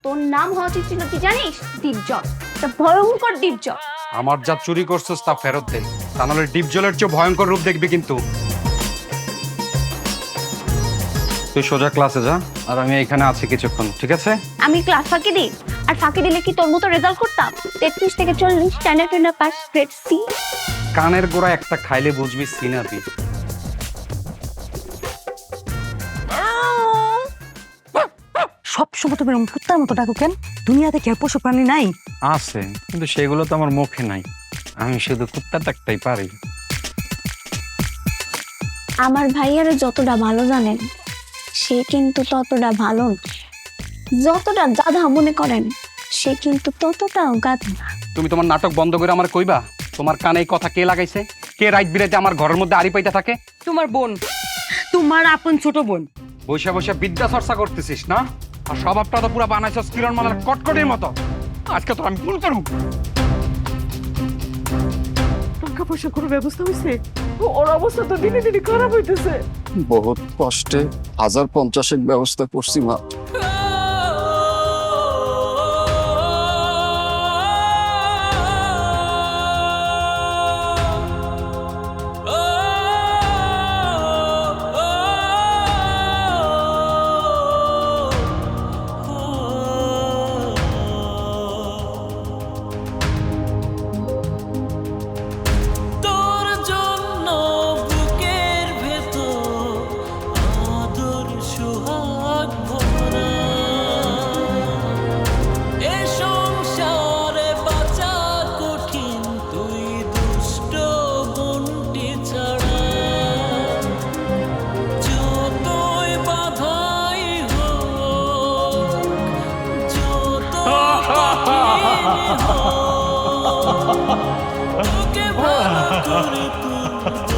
তোর নাম হওয়া উচিত ছিল কি জানিস? ডিপজল। এটা ভয়ঙ্কর ডিপজল। আমার যা চুরি করছস তা ফেরত দে, তা নাহলে ডিপজলের চেয়ে ভয়ঙ্কর রূপ দেখবি কিন্তু। তুই সোজা ক্লাসে যা, আর আমি এখানে আছি কিছুক্ষণ, ঠিক আছে? আমি ক্লাস ফাঁকি দিই? আর ফাঁকি দিলে কি তোর মতো রেজাল্ট করতাম? 33 থেকে 40, টানা পাস, গ্রেড সি। কানের গোড়া একটা খাইলে বুঝবি সিনাবি। সবসময় তুমি এরকম কুত্তার মতো ডাকো কেন? দুনিয়াতে কি আর পশু প্রাণী নাই? আছে, কিন্তু সেগুলো তো আমার মুখে নাই। আমি শুধু কুত্তা ডাকতেই পারি। আমার ভাইয়ারে যতটা ভালো জানেন, সে কিন্তু ততটা ভালো না। যতটা গাধা মনে করেন, সে কিন্তু ততটাও গাধা না। তুমি তোমার নাটক বন্ধ করে আমার কইবা তোমার কানে এই কথা কে লাগাইছে? কে রাইত বিরাতে আমার ঘরের মধ্যে আড়ি পাইতে থাকে? তোমার বোন, তোমার আপন ছোট বোন। বৈশা বৈশা বিদ্যা চর্চা করতেছিস না? আর স্বভাবটা তো পুরো বানাইছস কিরণ মালার কটকটির মতো। আজকে তো আমি ভুল করব। টাকা পয়সা কোনো ব্যবস্থা হয়েছে? ওর অবস্থা তো দিনে দিনে খারাপ হইতেছে। বহুত কষ্টে 1050 ব্যবস্থা করছি মা। তোর জন্য বুকের ভেতর আদর সোহাগ ভরা, এ সংসারে বাঁচা কঠিন তুই দুষ্ট বন্টি ছাড়া। যতই বাধাই হোক, যত কঠিন হোক, তোকে ভালো করে তুলতে